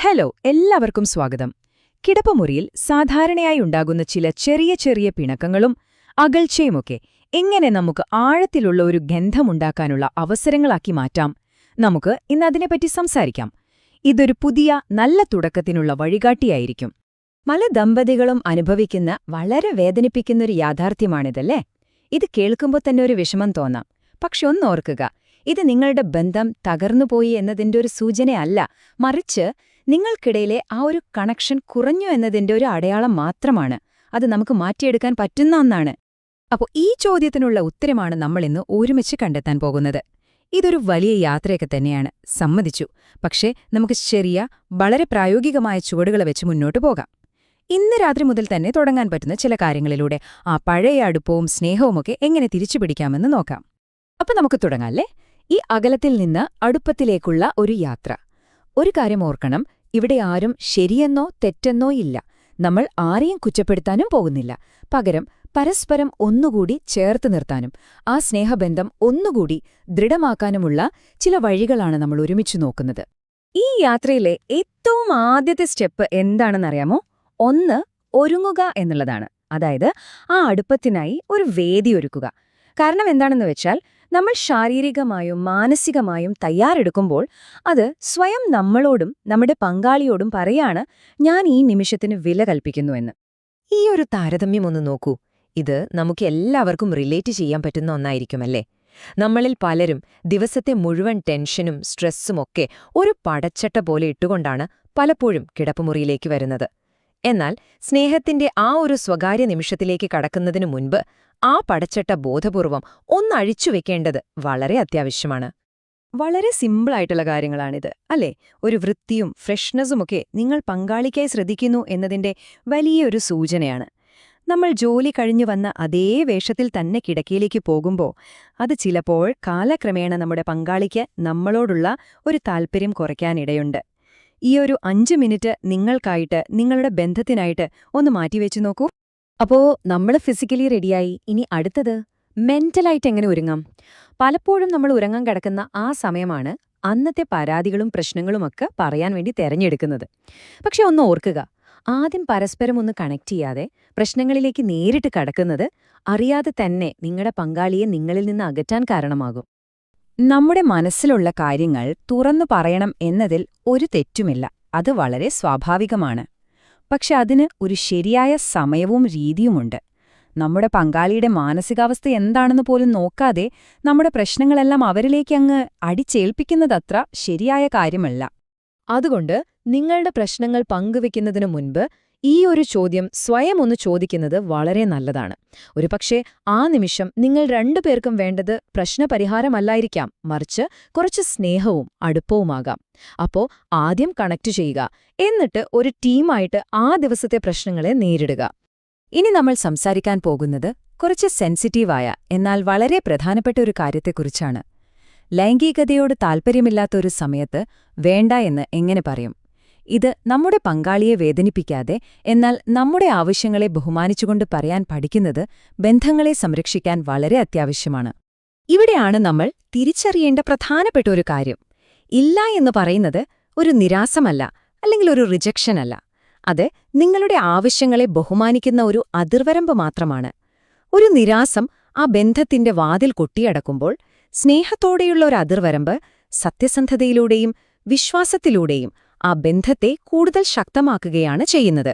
Hello, എല്ലാവർക്കും സ്വാഗതം. കിടപ്പുമുറിയിൽ സാധാരണയായി ഉണ്ടാകുന്ന ചില ചെറിയ ചെറിയ പിണക്കങ്ങളും അകൽച്ചയുമൊക്കെ എങ്ങനെ നമുക്ക് ആഴത്തിലുള്ള ഒരു ഗന്ധമുണ്ടാക്കാനുള്ള അവസരങ്ങളാക്കി മാറ്റാം? നമുക്ക് ഇന്ന് അതിനെപ്പറ്റി സംസാരിക്കാം. ഇതൊരു പുതിയ നല്ല തുടക്കത്തിനുള്ള വഴികാട്ടിയായിരിക്കും. പല ദമ്പതികളും അനുഭവിക്കുന്ന വളരെ വേദനിപ്പിക്കുന്നൊരു യാഥാർത്ഥ്യമാണിതല്ലേ? ഇത് കേൾക്കുമ്പോൾ തന്നെ ഒരു വിഷമം തോന്നാം. പക്ഷെ ഒന്നോർക്കുക, ഇത് നിങ്ങളുടെ ബന്ധം തകർന്നുപോയി എന്നതിന്റെ ഒരു സൂചനയല്ല, മറിച്ച് നിങ്ങൾക്കിടയിലെ ആ ഒരു കണക്ഷൻ കുറഞ്ഞു എന്നതിന്റെ ഒരു അടയാളം മാത്രമാണ്. അത് നമുക്ക് മാറ്റിയെടുക്കാൻ പറ്റുന്ന ഒന്നാണ്. അപ്പോൾ ഈ ചോദ്യത്തിനുള്ള ഉത്തരമാണ് നമ്മളിന്ന് ഒരുമിച്ച് കണ്ടെത്താൻ പോകുന്നത്. ഇതൊരു വലിയ യാത്രയൊക്കെ തന്നെയാണ്, സമ്മതിച്ചു. പക്ഷേ നമുക്ക് ചെറിയ, വളരെ പ്രായോഗികമായ ചുവടുകൾ വെച്ച് മുന്നോട്ട് പോകാം. ഇന്ന് രാത്രി മുതൽ തന്നെ തുടങ്ങാൻ പറ്റുന്ന ചില കാര്യങ്ങളിലൂടെ ആ പഴയ അടുപ്പവും സ്നേഹവുമൊക്കെ എങ്ങനെ തിരിച്ചുപിടിക്കാമെന്ന് നോക്കാം. അപ്പൊ നമുക്ക് തുടങ്ങാല്ലേ? ഈ അകലത്തിൽ നിന്ന് അടുപ്പത്തിലേക്കുള്ള ഒരു യാത്ര. ഒരു കാര്യം ഓർക്കണം, ഇവിടെ ആരും ശരിയെന്നോ തെറ്റെന്നോ ഇല്ല. നമ്മൾ ആരെയും കുറ്റപ്പെടുത്താനും പോകുന്നില്ല. പകരം പരസ്പരം ഒന്നുകൂടി ചേർത്ത് നിർത്താനും ആ സ്നേഹബന്ധം ഒന്നുകൂടി ദൃഢമാക്കാനുമുള്ള ചില വഴികളാണ് നമ്മൾ ഒരുമിച്ചു നോക്കുന്നത്. ഈ യാത്രയിലെ ഏറ്റവും ആദ്യത്തെ സ്റ്റെപ്പ് എന്താണെന്നറിയാമോ? ഒന്ന്, ഒരുങ്ങുക എന്നുള്ളതാണ്. അതായത് ആ അടുപ്പത്തിനായി ഒരു വേദി ഒരുക്കുക. കാരണം എന്താണെന്ന് വെച്ചാൽ, നമ്മൾ ശാരീരികമായും മാനസികമായും തയ്യാറെടുക്കുമ്പോൾ അത് സ്വയം നമ്മളോടും നമ്മുടെ പങ്കാളിയോടും പറയാണ്, ഞാൻ ഈ നിമിഷത്തിന് വില കൽപ്പിക്കുന്നുവെന്ന്. ഈ ഒരു താരതമ്യം ഒന്ന് നോക്കൂ. ഇത് നമുക്ക് എല്ലാവർക്കും റിലേറ്റ് ചെയ്യാൻ പറ്റുന്ന ഒന്നായിരിക്കുമല്ലേ? നമ്മളിൽ പലരും ദിവസത്തെ മുഴുവൻ ടെൻഷനും സ്ട്രെസ്സുമൊക്കെ ഒരു പടച്ചട്ട പോലെ ഇട്ടുകൊണ്ടാണ് പലപ്പോഴും കിടപ്പുമുറിയിലേക്ക് വരുന്നത്. എന്നാൽ സ്നേഹത്തിന്റെ ആ ഒരു സ്വകാര്യ നിമിഷത്തിലേക്ക് കടക്കുന്നതിനു മുൻപ് ആ പടച്ചട്ട ബോധപൂർവം ഒന്നഴിച്ചുവെക്കേണ്ടത് വളരെ അത്യാവശ്യമാണ്. വളരെ സിമ്പിളായിട്ടുള്ള കാര്യങ്ങളാണിത്, അല്ലേ? ഒരു വൃത്തിയും ഫ്രഷ്നെസ്സുമൊക്കെ നിങ്ങൾ പങ്കാളിക്കായി ശ്രദ്ധിക്കുന്നു എന്നതിന്റെ വലിയൊരു സൂചനയാണ്. നമ്മൾ ജോലി കഴിഞ്ഞു വന്ന അതേ വേഷത്തിൽ തന്നെ കിടക്കയിലേക്ക് പോകുമ്പോൾ അത് ചിലപ്പോൾ കാലക്രമേണ നമ്മുടെ പങ്കാളിക്ക് നമ്മളോടുള്ള ഒരു താൽപ്പര്യം കുറയ്ക്കാനിടയുണ്ട്. ഈ ഒരു 5 മിനിറ്റ് നിങ്ങൾക്കായിട്ട്, നിങ്ങളുടെ ബന്ധത്തിനായിട്ട് ഒന്ന് മാറ്റിവെച്ചു നോക്കൂ. അപ്പോ നമ്മൾ ഫിസിക്കലി റെഡിയായി. ഇനി അടുത്തത് മെന്റലായിട്ട് എങ്ങനെ ഒരുങ്ങാം? പലപ്പോഴും നമ്മൾ ഉറങ്ങാൻ കിടക്കുന്ന ആ സമയമാണ് അന്നത്തെ പരാതികളും പ്രശ്നങ്ങളുമൊക്കെ പറയാൻ വേണ്ടി തെരഞ്ഞെടുക്കുന്നത്. പക്ഷെ ഒന്ന് ഓർക്കുക, ആദ്യം പരസ്പരം ഒന്ന് കണക്ട് ചെയ്യാതെ പ്രശ്നങ്ങളിലേക്ക് നേരിട്ട് കടക്കുന്നത് അറിയാതെ തന്നെ നിങ്ങളുടെ പങ്കാളിയെ നിങ്ങളിൽ നിന്ന് അകറ്റാൻ കാരണമാകും. നമ്മുടെ മനസ്സിലുള്ള കാര്യങ്ങൾ തുറന്നു പറയണം എന്നതിൽ ഒരു തെറ്റുമില്ല. അത് വളരെ സ്വാഭാവികമാണ്. പക്ഷെ അതിന് ഒരു ശരിയായ സമയവും രീതിയുമുണ്ട്. നമ്മുടെ പങ്കാളിയുടെ മാനസികാവസ്ഥ എന്താണെന്ന് പോലും നോക്കാതെ നമ്മുടെ പ്രശ്നങ്ങളെല്ലാം അവരിലേക്കങ്ങ് അടിച്ചേൽപ്പിക്കുന്നതത്ര ശരിയായ കാര്യമല്ല. അതുകൊണ്ട് നിങ്ങളുടെ പ്രശ്നങ്ങൾ പങ്കുവെക്കുന്നതിനു മുൻപ് ഈ ഒരു ചോദ്യം സ്വയം ഒന്ന് ചോദിക്കുന്നത് വളരെ നല്ലതാണ്. ഒരുപക്ഷെ ആ നിമിഷം നിങ്ങൾ രണ്ടുപേർക്കും വേണ്ടത് പ്രശ്നപരിഹാരമല്ലായിരിക്കാം, മറിച്ച് കുറച്ച് സ്നേഹവും അടുപ്പവുമാകാം. അപ്പോ ആദ്യം കണക്ട് ചെയ്യുക, എന്നിട്ട് ഒരു ടീമായിട്ട് ആ ദിവസത്തെ പ്രശ്നങ്ങളെ നേരിടുക. ഇനി നമ്മൾ സംസാരിക്കാൻ പോകുന്നത് കുറച്ച് സെൻസിറ്റീവായ എന്നാൽ വളരെ പ്രധാനപ്പെട്ട ഒരു കാര്യത്തെക്കുറിച്ചാണ്. ലൈംഗികതയോട് താൽപ്പര്യമില്ലാത്ത ഒരു സമയത്ത് വേണ്ട എന്ന് എങ്ങനെ പറയും? ഇത് നമ്മുടെ പങ്കാളിയെ വേദനിപ്പിക്കാതെ എന്നാൽ നമ്മുടെ ആവശ്യങ്ങളെ ബഹുമാനിച്ചുകൊണ്ട് പറയാൻ പഠിക്കുന്നത് ബന്ധങ്ങളെ സംരക്ഷിക്കാൻ വളരെ അത്യാവശ്യമാണ്. ഇവിടെയാണ് നമ്മൾ തിരിച്ചറിയേണ്ട പ്രധാനപ്പെട്ട ഒരു കാര്യം. ഇല്ല എന്ന് പറയുന്നത് ഒരു നിരാസമല്ല, അല്ലെങ്കിൽ ഒരു റിജക്ഷനല്ല. അത് നിങ്ങളുടെ ആവശ്യങ്ങളെ ബഹുമാനിക്കുന്ന ഒരു അതിർവരമ്പ് മാത്രമാണ്. ഒരു നിരാസം ആ ബന്ധത്തിന്റെ വാതിൽ കൊട്ടിയടക്കുമ്പോൾ സ്നേഹത്തോടെയുള്ള ഒരു അതിർവരമ്പ് സത്യസന്ധതയിലൂടെയും വിശ്വാസത്തിലൂടെയും ആ ബന്ധത്തെ കൂടുതൽ ശക്തമാക്കുകയാണ് ചെയ്യുന്നത്.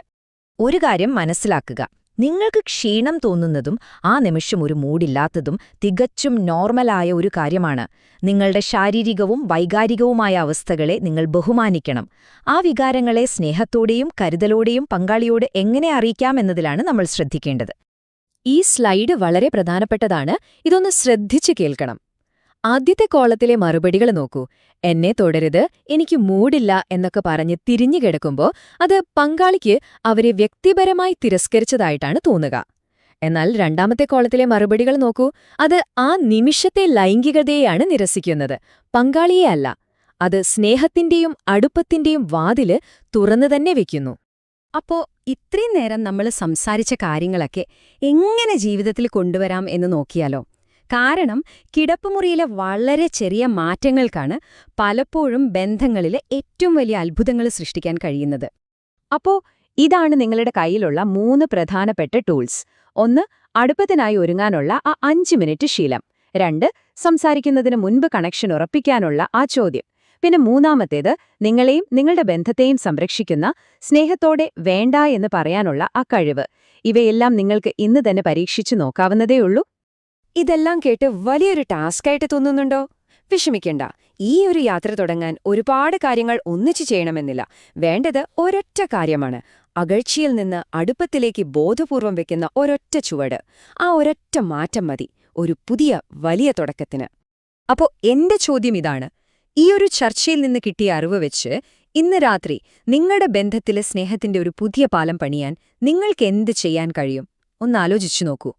ഒരു കാര്യം മനസ്സിലാക്കുക, നിങ്ങൾക്ക് ക്ഷീണം തോന്നുന്നതും ആ നിമിഷം ഒരു മൂഡില്ലാത്തതും തികച്ചും നോർമലായ ഒരു കാര്യമാണ്. നിങ്ങളുടെ ശാരീരികവും വൈകാരികവുമായ അവസ്ഥകളെ നിങ്ങൾ ബഹുമാനിക്കണം. ആ വികാരങ്ങളെ സ്നേഹത്തോടെയും കരുതലോടെയും പങ്കാളിയോട് എങ്ങനെ അറിയിക്കാമെന്നതിലാണ് നമ്മൾ ശ്രദ്ധിക്കേണ്ടത്. ഈ സ്ലൈഡ് വളരെ പ്രധാനപ്പെട്ടതാണ്. ഇതൊന്ന് ശ്രദ്ധിച്ചു കേൾക്കണം. ആദ്യത്തെ കോളത്തിലെ മറുപടികൾ നോക്കൂ. എന്നെ തുടരുത്, എനിക്ക് മൂഡില്ല എന്നൊക്കെ പറഞ്ഞ് തിരിഞ്ഞു കിടക്കുമ്പോൾ അത് പങ്കാളിക്ക് അവരെ വ്യക്തിപരമായി തിരസ്കരിച്ചതായിട്ടാണ് തോന്നുക. എന്നാൽ രണ്ടാമത്തെ കോളത്തിലെ മറുപടികൾ നോക്കൂ. അത് ആ നിമിഷത്തെ ലൈംഗികതയെയാണ് നിരസിക്കുന്നത്, പങ്കാളിയെ അല്ല. അത് സ്നേഹത്തിന്റെയും അടുപ്പത്തിന്റെയും വാതില് തുറന്നു തന്നെ വെക്കുന്നു. അപ്പോ ഇത്രയും നേരം നമ്മൾ സംസാരിച്ച കാര്യങ്ങളൊക്കെ എങ്ങനെ ജീവിതത്തിൽ കൊണ്ടുവരാം എന്ന് നോക്കിയാലോ? കാരണം കിടപ്പുമുറിയിലെ വളരെ ചെറിയ മാറ്റങ്ങൾക്കാണ് പലപ്പോഴും ബന്ധങ്ങളിലെ ഏറ്റവും വലിയ അത്ഭുതങ്ങൾ സൃഷ്ടിക്കാൻ കഴിയുന്നത്. അപ്പോ ഇതാണ് നിങ്ങളുടെ കയ്യിലുള്ള 3 പ്രധാനപ്പെട്ട ടൂൾസ്. 1. അടുപ്പത്തിനായി ഒരുങ്ങാനുള്ള ആ 5 മിനിറ്റ് ശീലം. 2. സംസാരിക്കുന്നതിന് മുൻപ് കണക്ഷൻ ഉറപ്പിക്കാനുള്ള ആ ചോദ്യം. പിന്നെ മൂന്നാമത്തേത്, നിങ്ങളെയും നിങ്ങളുടെ ബന്ധത്തെയും സംരക്ഷിക്കുന്ന, സ്നേഹത്തോടെ വേണ്ട എന്ന് പറയാനുള്ള ആ കഴിവ്. ഇവയെല്ലാം നിങ്ങൾക്ക് ഇന്ന് തന്നെ പരീക്ഷിച്ചു നോക്കാവുന്നതേയുള്ളൂ. ഇതെല്ലാം കേട്ട് വലിയൊരു ടാസ്കായിട്ട് തോന്നുന്നുണ്ടോ? വിഷമിക്കണ്ട. ഈ ഒരു യാത്ര തുടങ്ങാൻ ഒരുപാട് കാര്യങ്ങൾ ഒന്നിച്ചു ചെയ്യണമെന്നില്ല. വേണ്ടത് ഒരൊറ്റ കാര്യമാണ്. അകഴ്ചയിൽ നിന്ന് അടുപ്പത്തിലേക്ക് ബോധപൂർവം വെക്കുന്ന ഒരൊറ്റ ചുവട്. ആ ഒരൊറ്റ മാറ്റം മതി ഒരു പുതിയ വലിയ തുടക്കത്തിന്. അപ്പോ എന്റെ ചോദ്യം ഇതാണ്. ഈ ഒരു ചർച്ചയിൽ നിന്ന് കിട്ടിയ അറിവ് വെച്ച് ഇന്ന് രാത്രി നിങ്ങളുടെ ബന്ധത്തിലെ സ്നേഹത്തിന്റെ ഒരു പുതിയ പാലം പണിയാൻ നിങ്ങൾക്ക് എന്ത് ചെയ്യാൻ കഴിയും? ഒന്ന് ആലോചിച്ചു നോക്കൂ.